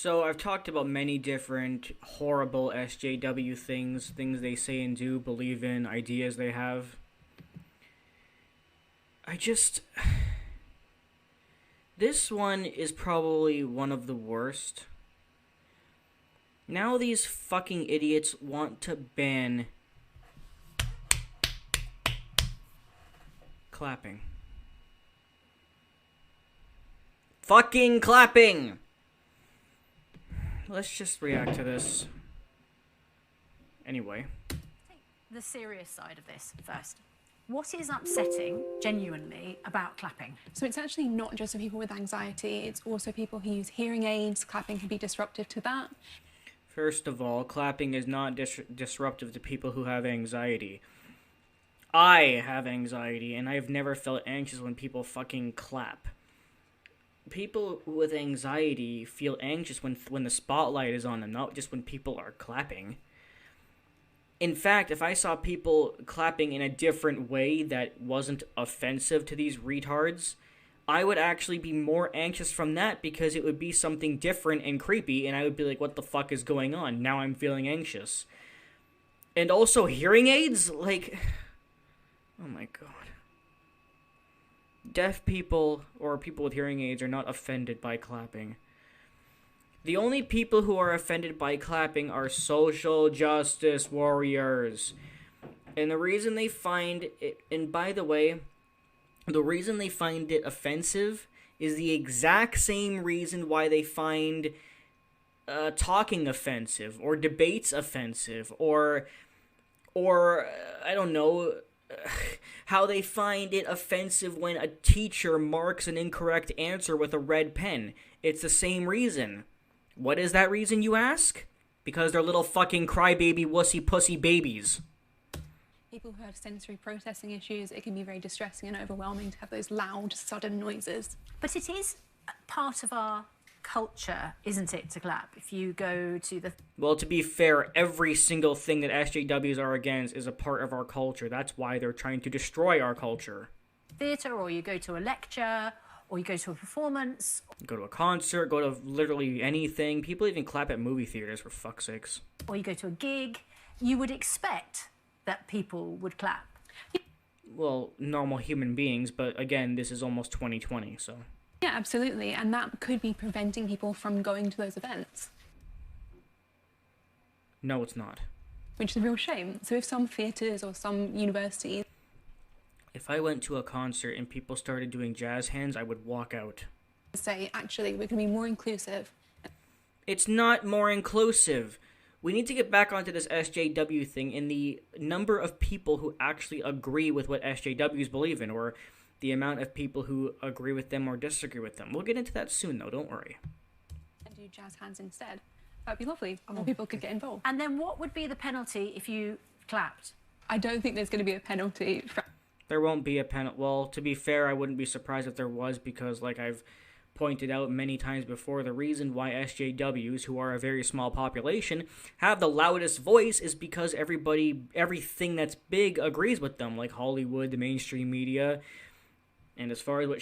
So I've talked about many different horrible SJW things they say and do, believe in, ideas they have. I just... This one is probably one of the worst. Now these fucking idiots want to ban clapping. Fucking clapping! Let's just react to this. Anyway. The serious side of this first. What is upsetting, genuinely, about clapping? So it's actually not just for people with anxiety, it's also people who use hearing aids. Clapping can be disruptive to that. First of all, clapping is not disruptive to people who have anxiety. I have anxiety, and I've never felt anxious when people fucking clap. People with anxiety feel anxious when the spotlight is on them, not just when people are clapping. In fact, if I saw people clapping in a different way that wasn't offensive to these retards, I would actually be more anxious from that because it would be something different and creepy, and I would be like, what the fuck is going on? Now I'm feeling anxious. And also, hearing aids? Like, oh my god. Deaf people or people with hearing aids are not offended by clapping. The only people who are offended by clapping are social justice warriors. And the reason they find it, and by the way, the reason they find it offensive is the exact same reason why they find talking offensive, or debates offensive, or I don't know, how they find it offensive when a teacher marks an incorrect answer with a red pen. It's the same reason. What is that reason, you ask? Because they're little fucking crybaby wussy pussy babies. People who have sensory processing issues, it can be very distressing and overwhelming to have those loud, sudden noises. But it is part of our culture, isn't it, to clap? If you go to the... Well, to be fair, every single thing that SJWs are against is a part of our culture. That's why they're trying to destroy our culture. Theatre, or you go to a lecture, or you go to a performance. Go to a concert, go to literally anything. People even clap at movie theaters, for fuck's sakes. Or you go to a gig. You would expect that people would clap. Well, normal human beings, but again, this is almost 2020, so... Yeah, absolutely, and that could be preventing people from going to those events. No, it's not. Which is a real shame. So if some theatres or some universities... If I went to a concert and people started doing jazz hands, I would walk out. say, actually, we're going to be more inclusive. It's not more inclusive. We need to get back onto this SJW thing and the number of people who actually agree with what SJWs believe in, or the amount of people who agree with them or disagree with them. We'll get into that soon, though. Don't worry. And do jazz hands instead. That'd be lovely. More people could get involved. And then what would be the penalty if you clapped? I don't think there's going to be a penalty. There won't be a penalty. Well, to be fair, I wouldn't be surprised if there was, because, like I've pointed out many times before, the reason why SJWs, who are a very small population, have the loudest voice is because everything that's big agrees with them, like Hollywood, the mainstream media. And as far as what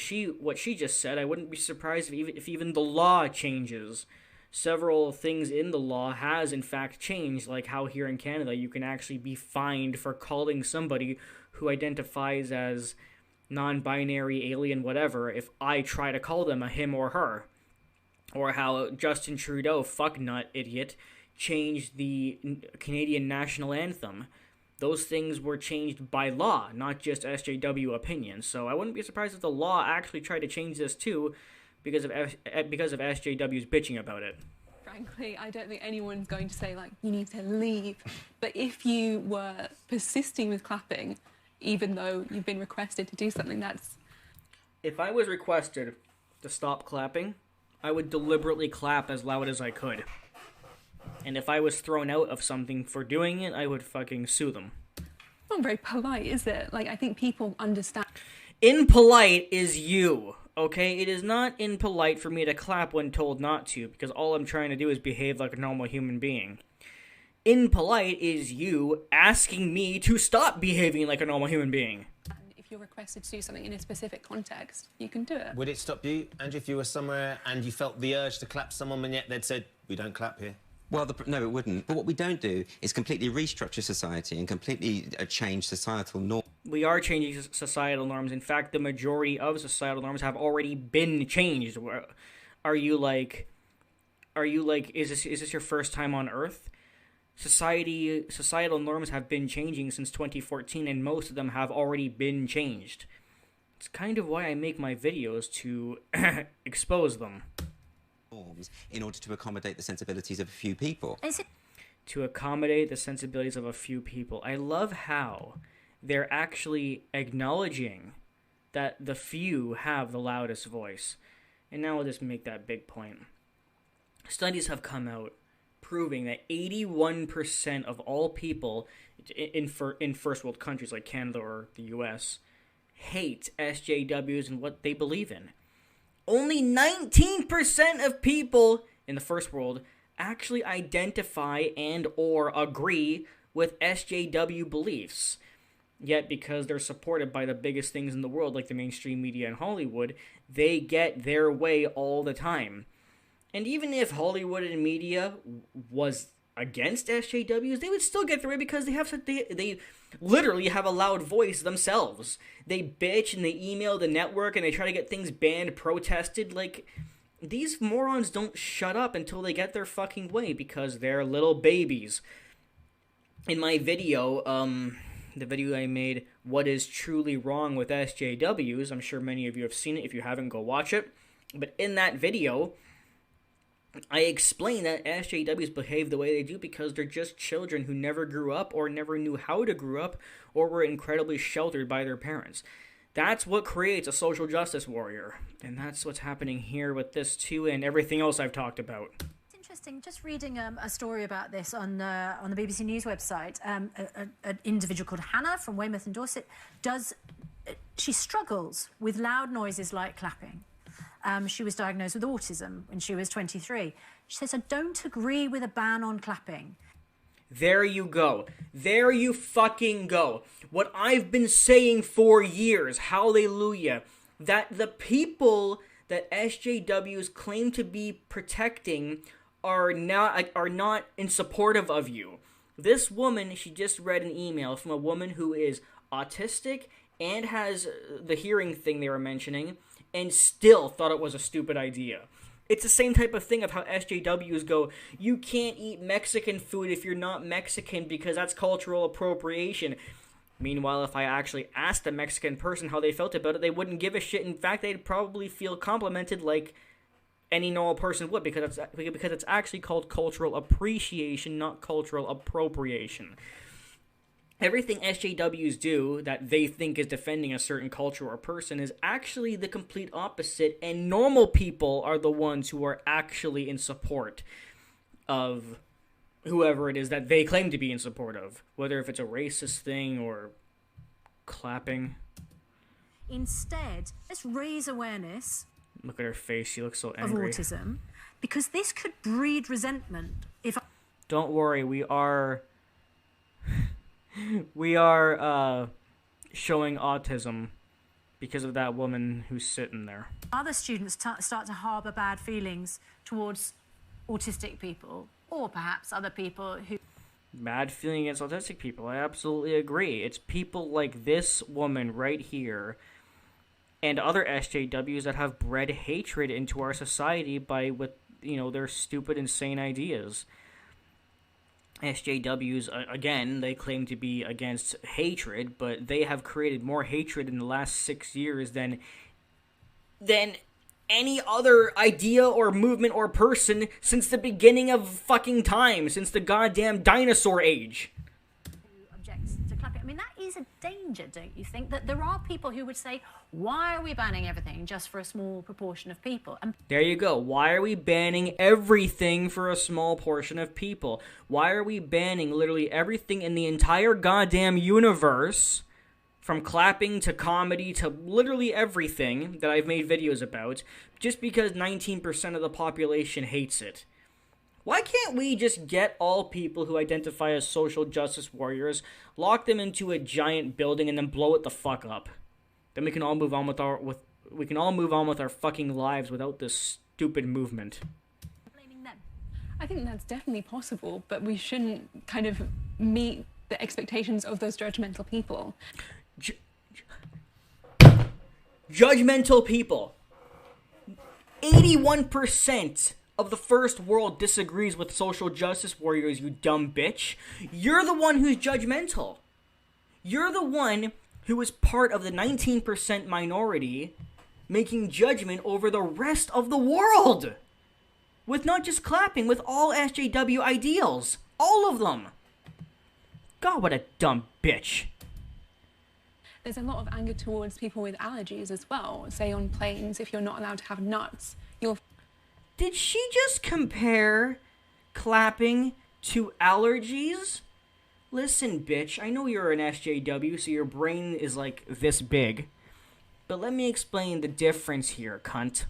she just said, I wouldn't be surprised if even the law changes. Several things in the law has in fact changed, like how here in Canada you can actually be fined for calling somebody who identifies as non-binary, alien, whatever, if I try to call them a him or her. Or how Justin Trudeau, fucknut idiot, changed the Canadian national anthem. Those things were changed by law, not just SJW opinions. So I wouldn't be surprised if the law actually tried to change this too, because of SJWs bitching about it. Frankly, I don't think anyone's going to say, like, you need to leave. But if you were persisting with clapping, even though you've been requested to do something that's... If I was requested to stop clapping, I would deliberately clap as loud as I could. And if I was thrown out of something for doing it, I would fucking sue them. Not very polite, is it? Like, I think people understand... Impolite is you, okay? It is not impolite for me to clap when told not to, because all I'm trying to do is behave like a normal human being. Impolite is you asking me to stop behaving like a normal human being. If if you're requested to do something in a specific context, you can do it. Would it stop you, Andrew, if you were somewhere and you felt the urge to clap someone and yet they'd said, we don't clap here? Well, no, it wouldn't. But what we don't do is completely restructure society and completely change societal norms. We are changing societal norms. In fact, the majority of societal norms have already been changed. Are you like, is this your first time on Earth? Societal norms have been changing since 2014, and most of them have already been changed. It's kind of why I make my videos, to expose them. Norms in order to accommodate the sensibilities of a few people. To accommodate the sensibilities of a few people. I love how they're actually acknowledging that the few have the loudest voice. And now I'll just make that big point. Studies have come out proving that 81% of all people in first world countries like Canada or the US hate SJWs and what they believe in. Only 19% of people in the first world actually identify and or agree with SJW beliefs. Yet, because they're supported by the biggest things in the world, like the mainstream media and Hollywood, they get their way all the time. And even if Hollywood and media was against SJWs, they would still get their way because they literally have a loud voice themselves. They bitch and they email the network and they try to get things banned, protested. Like, these morons don't shut up until they get their fucking way because they're little babies. In my video, the video I made, What is Truly Wrong with SJWs, I'm sure many of you have seen it. If you haven't, go watch it. But in that video, I explain that SJWs behave the way they do because they're just children who never grew up or never knew how to grow up or were incredibly sheltered by their parents. That's what creates a social justice warrior. And that's what's happening here with this too and everything else I've talked about. It's interesting, just reading a story about this on the BBC News website. An individual called Hannah from Weymouth in Dorset she struggles with loud noises like clapping. She was diagnosed with autism when she was 23. She says, I don't agree with a ban on clapping. There you go. There you fucking go. What I've been saying for years, hallelujah, that the people that SJWs claim to be protecting are not in supportive of you. This woman, she just read an email from a woman who is autistic and has the hearing thing they were mentioning, and still thought it was a stupid idea. It's the same type of thing of how SJWs go, you can't eat Mexican food if you're not Mexican because that's cultural appropriation. Meanwhile, if I actually asked a Mexican person how they felt about it, they wouldn't give a shit. In fact, they'd probably feel complimented like any normal person would because it's actually called cultural appreciation, not cultural appropriation. Everything SJWs do that they think is defending a certain culture or person is actually the complete opposite, and normal people are the ones who are actually in support of whoever it is that they claim to be in support of, whether if it's a racist thing or clapping. Instead, let's raise awareness. Look at her face, she looks so angry. Of autism, because this could breed resentment. Don't worry, we are showing autism because of that woman who's sitting there. Other students start to harbour bad feelings towards autistic people, or perhaps other people who... Bad feeling against autistic people, I absolutely agree. It's people like this woman right here and other SJWs that have bred hatred into our society with their stupid, insane ideas. SJWs, again, they claim to be against hatred, but they have created more hatred in the last 6 years than any other idea or movement or person since the beginning of fucking time, since the goddamn dinosaur age. Who objects to clapping. I mean, that is a danger, don't you think? That there are people who would say, why are we banning everything just for a small proportion of people? And there you go. Why are we banning everything for a small portion of people? Why are we banning literally everything in the entire goddamn universe, from clapping to comedy to literally everything that I've made videos about, just because 19% of the population hates it? Why can't we just get all people who identify as social justice warriors, lock them into a giant building, and then blow it the fuck up? Then we can all move on with our fucking lives without this stupid movement. Blaming them. I think that's definitely possible, but we shouldn't kind of meet the expectations of those judgmental people. Judgmental people. 81% of the first world disagrees with social justice warriors, you dumb bitch. You're the one who's judgmental. You're the one who is part of the 19% minority making judgment over the rest of the world. With not just clapping, with all SJW ideals. All of them. God, what a dumb bitch. There's a lot of anger towards people with allergies as well. Say on planes, if you're not allowed to have nuts, you'll... Did she just compare clapping to allergies? Listen, bitch, I know you're an SJW, so your brain is like this big. But let me explain the difference here, cunt.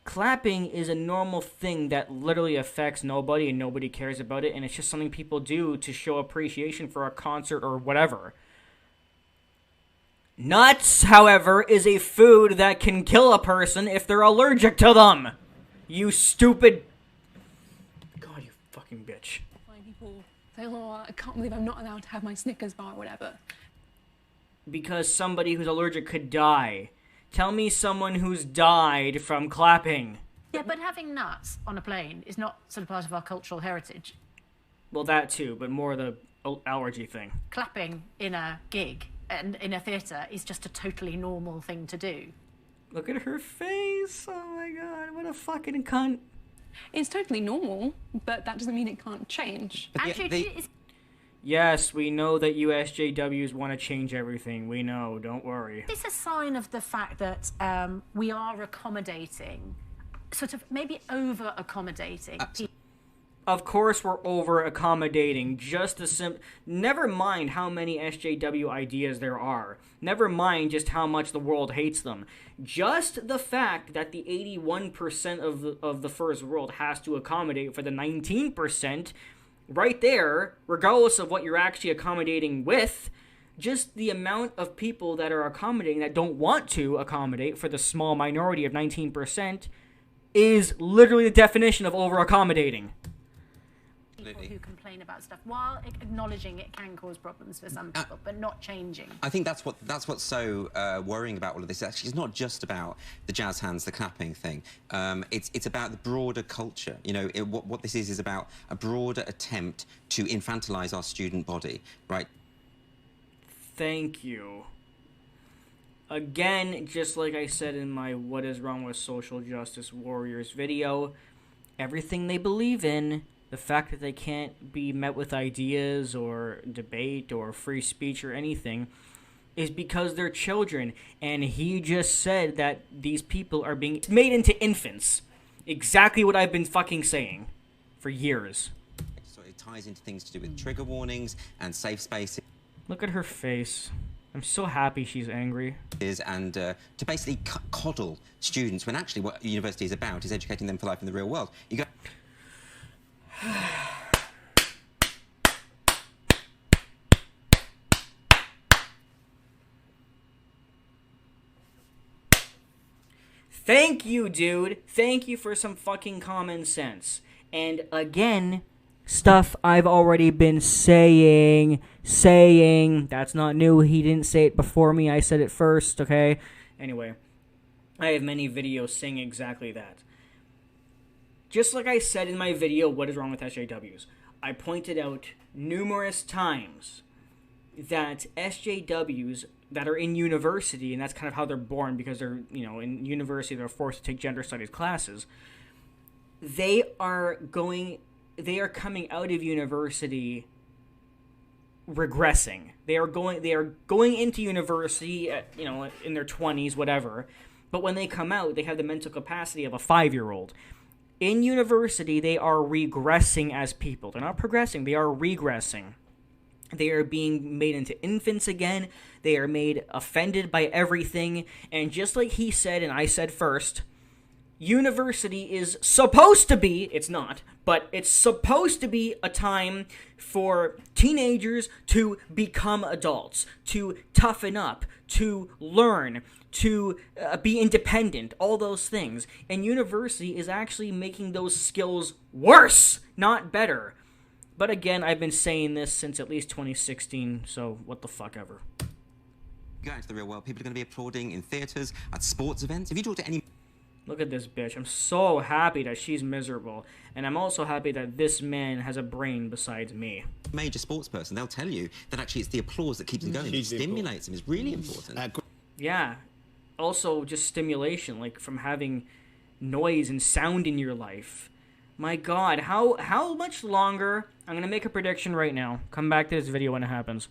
Clapping is a normal thing that literally affects nobody and nobody cares about it, and it's just something people do to show appreciation for a concert or whatever. Nuts, however, is a food that can kill a person if they're allergic to them. You stupid... God, you fucking bitch. find people say, oh, I can't believe I'm not allowed to have my Snickers bar or whatever. Because somebody who's allergic could die. Tell me someone who's died from clapping. Yeah, but having nuts on a plane is not sort of part of our cultural heritage. Well, that too, but more the allergy thing. Clapping in a gig and in a theatre is just a totally normal thing to do. Look at her face. Oh my god, what a fucking cunt. It's totally normal, but that doesn't mean it can't change. Actually, it's Yes, we know that you SJWs want to change everything. We know, don't worry. It's a sign of the fact that we are accommodating, sort of maybe over-accommodating people. Of course we're over-accommodating. Never mind how many SJW ideas there are. Never mind just how much the world hates them. Just the fact that the 81% of the first world has to accommodate for the 19%, right there, regardless of what you're actually accommodating with, just the amount of people that are accommodating that don't want to accommodate for the small minority of 19% is literally the definition of over-accommodating. People who complain about stuff while acknowledging it can cause problems for some people, but not changing. I think that's what's so worrying about all of this. Actually, it's not just about the jazz hands, the clapping thing. It's about the broader culture. You know, what this is about a broader attempt to infantilize our student body, right? Thank you. Again, just like I said in my What is Wrong with Social Justice Warriors video, everything they believe in, the fact that they can't be met with ideas or debate or free speech or anything is because they're children. And he just said that these people are being made into infants. Exactly what I've been fucking saying for years. So it ties into things to do with trigger warnings and safe spaces. Look at her face. I'm so happy she's angry. And to basically coddle students when actually what university is about is educating them for life in the real world. You go... Thank you, dude. Thank you for some fucking common sense. And again, stuff I've already been saying. That's not new. He didn't say it before me. I said it first, okay? Anyway, I have many videos saying exactly that. Just like I said in my video, What is Wrong with SJWs? I pointed out numerous times that SJWs that are in university, and that's kind of how they're born because they're, in university they're forced to take gender studies classes. They are coming out of university regressing. They are going into university at, in their 20s, whatever. But when they come out, they have the mental capacity of a 5-year-old. In university, they are regressing as people. They're not progressing, they are regressing. They are being made into infants again. They are made offended by everything. And just like he said, and I said first, university is supposed to be, it's not, but it's supposed to be a time for teenagers to become adults, to toughen up, to learn, to be independent, all those things. And university is actually making those skills worse, not better. But again, I've been saying this since at least 2016, so what the fuck ever. Go out to the real world, people are going to be applauding in theatres, at sports events. If you talk to any Look at this bitch. I'm so happy that she's miserable. And I'm also happy that this man has a brain besides me. major sports person, they'll tell you that actually it's the applause that keeps them going. It stimulates them. It's really important. Yeah. Also, just stimulation, like from having noise and sound in your life. My God, how much longer? I'm going to make a prediction right now. Come back to this video when it happens.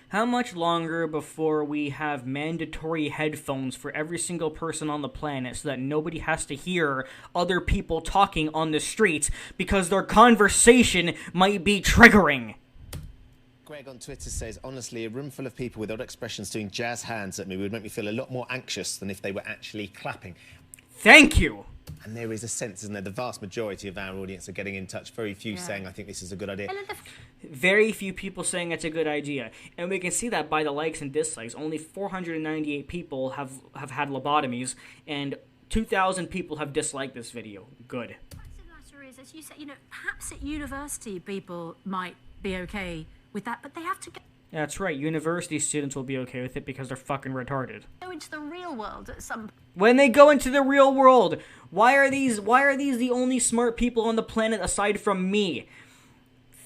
How much longer before we have mandatory headphones for every single person on the planet so that nobody has to hear other people talking on the streets because their conversation might be triggering? Greg on Twitter says, honestly, a room full of people with odd expressions doing jazz hands at me would make me feel a lot more anxious than if they were actually clapping. Thank you! And there is a sense, isn't there? The vast majority of our audience are getting in touch. Very few saying, I think this is a good idea. Very few people saying it's a good idea. And we can see that by the likes and dislikes. Only 498 people have had lobotomies, and 2,000 people have disliked this video. Good. The fact of the matter is, as you say, perhaps at university people might be okay with that, but they have to That's right, university students will be okay with it because they're fucking retarded. go into the real world at some When they go into the real world, why are these the only smart people on the planet aside from me?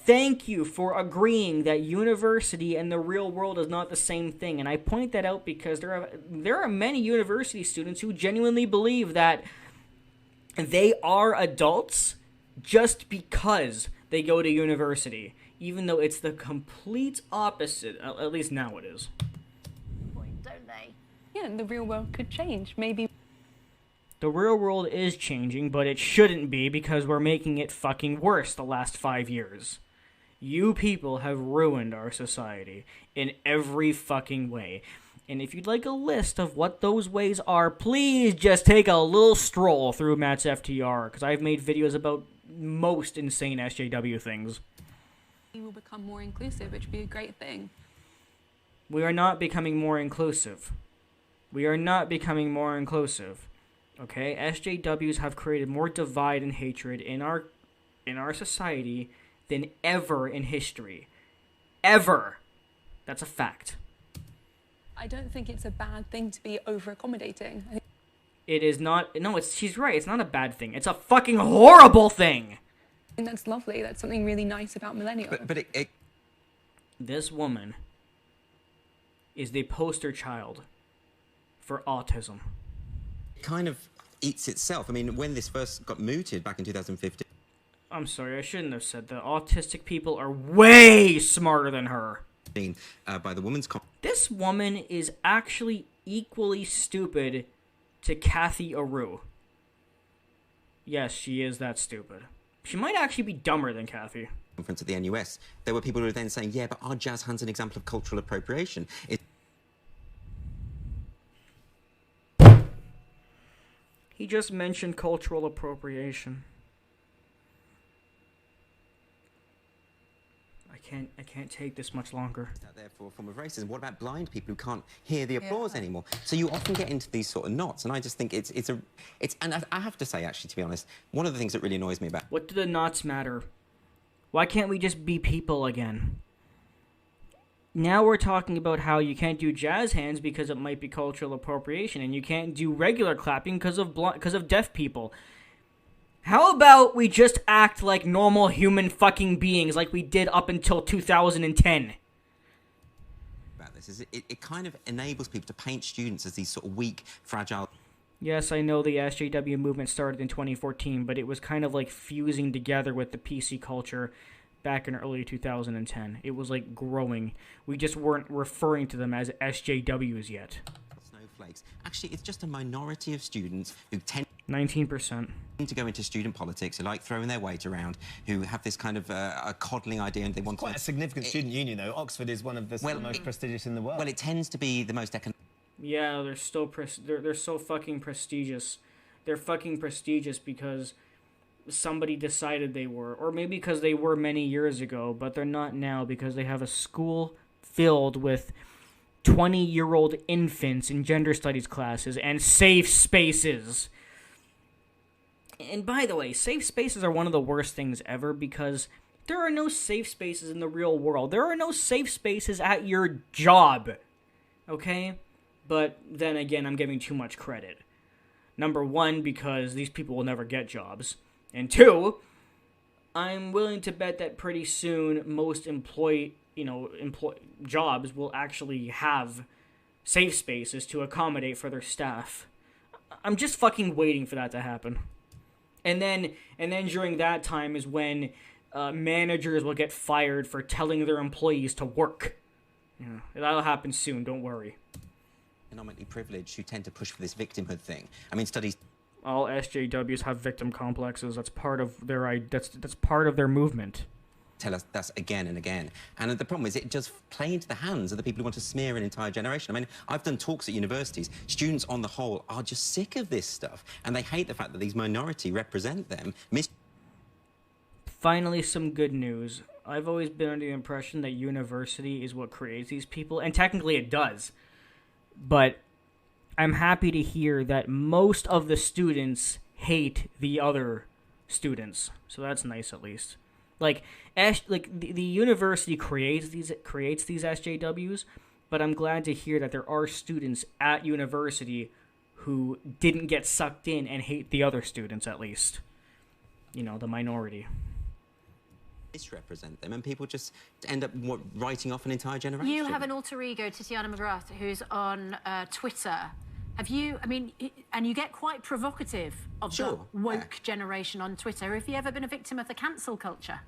Thank you for agreeing that university and the real world is not the same thing. And I point that out because there are many university students who genuinely believe that they are adults just because they go to university, even though it's the complete opposite. At least now it is. point, don't they? Yeah, and the real world could change. Maybe The real world is changing, but it shouldn't be because we're making it fucking worse the last 5 years. You people have ruined our society in every fucking way. And if you'd like a list of what those ways are, please just take a little stroll through Matt's FTR, because I've made videos about most insane SJW things. we will become more inclusive, which would be a great thing. We are not becoming more inclusive. We are not becoming more inclusive. Okay? SJWs have created more divide and hatred in our society than ever in history. Ever. That's a fact. I don't think it's a bad thing to be over-accommodating. I think It is not... No, she's right. It's not a bad thing. It's a fucking horrible thing. that's lovely. That's something really nice about millennials. But it This woman is the poster child for autism. kind of eats itself. I mean, when this first got mooted back in 2015, I'm sorry, I shouldn't have said that. Autistic people are way smarter than her. by the woman's This woman is actually equally stupid to Kathy Aru. Yes, she is that stupid. She might actually be dumber than Kathy. conference at the NUS, there were people who were then saying, yeah, but are jazz hands an example of cultural appropriation? He just mentioned cultural appropriation. I can't take this much longer. Out there for a form of racism. What about blind people who can't hear the applause anymore? So you often get into these sort of knots, and I just think it's and I have to say, actually, to be honest, one of the things that really annoys me about What do the knots matter? Why can't we just be people again? Now we're talking about how you can't do jazz hands because it might be cultural appropriation, and you can't do regular clapping because of deaf people. How about we just act like normal human fucking beings like we did up until 2010? this is it kind of enables people to paint students as these sort of weak, fragile. Yes, I know the SJW movement started in 2014, but it was kind of like fusing together with the PC culture back in early 2010. It was like growing. We just weren't referring to them as SJWs yet. Snowflakes. Actually, it's just a minority of students who tend 19%. to go into student politics, who like throwing their weight around, who have this kind of a coddling idea, and they want Quite a significant student union, though. Oxford is one of the most prestigious in the world. Well, it tends to be the most Yeah, they're so fucking prestigious. They're fucking prestigious because somebody decided they were, or maybe because they were many years ago, but they're not now because they have a school filled with 20-year-old infants in gender studies classes and safe spaces. And by the way, safe spaces are one of the worst things ever because there are no safe spaces in the real world. There are no safe spaces at your job. Okay? But then again, I'm giving too much credit. Number one, because these people will never get jobs. And two, I'm willing to bet that pretty soon most jobs will actually have safe spaces to accommodate for their staff. I'm just fucking waiting for that to happen. And then during that time is when managers will get fired for telling their employees to work. Yeah, that'll happen soon, don't worry. Economically privileged who tend to push for this victimhood thing. I mean, studies... All SJWs have victim complexes. That's part of their that's part of their movement. Tell us that's again and again. And the problem is it just play into the hands of the people who want to smear an entire generation. I mean, I've done talks at universities. Students on the whole are just sick of this stuff. And they hate the fact that these minority represent them. Finally, some good news. I've always been under the impression that university is what creates these people. And technically it does. But I'm happy to hear that most of the students hate the other students. So that's nice at least. The university creates these SJWs, but I'm glad to hear that there are students at university who didn't get sucked in and hate the other students at least. You know, the minority. Misrepresent them, and people just end up writing off an entire generation. You have an alter ego, Tatiana McGrath, who's on Twitter. Have you, and you get quite provocative of the woke generation on Twitter. Have you ever been a victim of the cancel culture?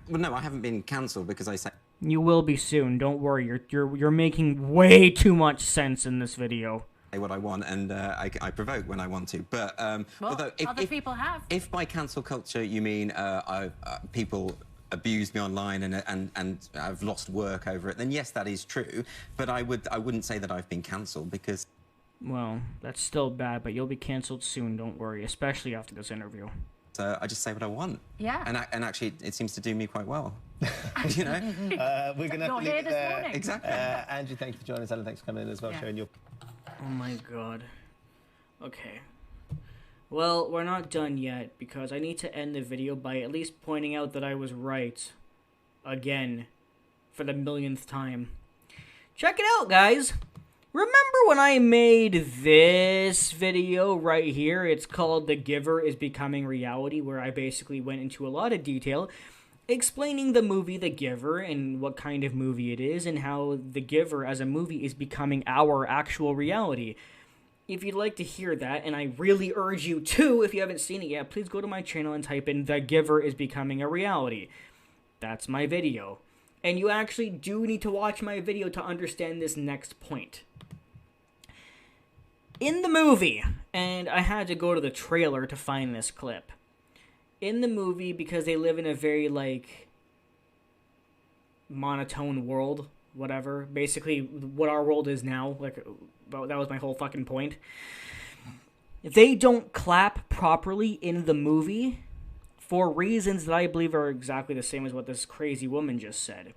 Well, no, I haven't been cancelled because I say... You will be soon, don't worry. You're making way too much sense in this video. What I want, and I provoke when I want to. But although other people have. If by cancel culture you mean people abused me online and I've lost work over it, then yes, that is true. But I wouldn't say that I've been cancelled because... Well, that's still bad, but you'll be cancelled soon, don't worry, especially after this interview. So I just say what I want. Yeah. And actually, it seems to do me quite well. You know? We're going to have to leave it there. Morning. Exactly. Andrew, thank you for joining us. Alan, thanks for coming in as well, sharing your... Oh my god. Okay. Well, we're not done yet, because I need to end the video by at least pointing out that I was right. Again. For the millionth time. Check it out, guys! Remember when I made this video right here? It's called The Giver is Becoming Reality, where I basically went into a lot of detail explaining the movie The Giver and what kind of movie it is and how The Giver as a movie is becoming our actual reality. If you'd like to hear that, and I really urge you to, if you haven't seen it yet, please go to my channel and type in The Giver is Becoming a Reality. That's my video. And you actually do need to watch my video to understand this next point. In the movie, and I had to go to the trailer to find this clip. In the movie, because they live in a very, monotone world, whatever. Basically, what our world is now. That was my whole fucking point. They don't clap properly in the movie for reasons that I believe are exactly the same as what this crazy woman just said.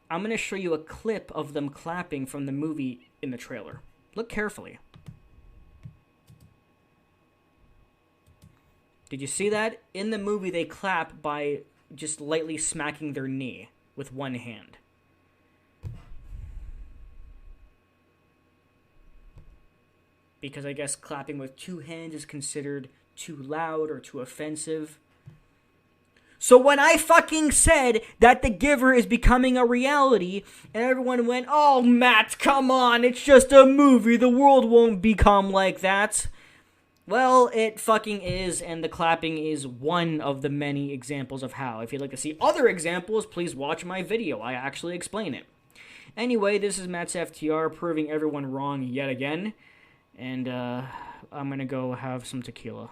I'm going to show you a clip of them clapping from the movie in the trailer. Look carefully. Did you see that? In the movie, they clap by just lightly smacking their knee with one hand. Because I guess clapping with two hands is considered too loud or too offensive. So when I fucking said that The Giver is becoming a reality, and everyone went, "Oh, Matt, come on, it's just a movie, the world won't become like that." Well, it fucking is, and the clapping is one of the many examples of how. If you'd like to see other examples, please watch my video. I actually explain it. Anyway, this is Matt's FTR proving everyone wrong yet again. And I'm gonna go have some tequila.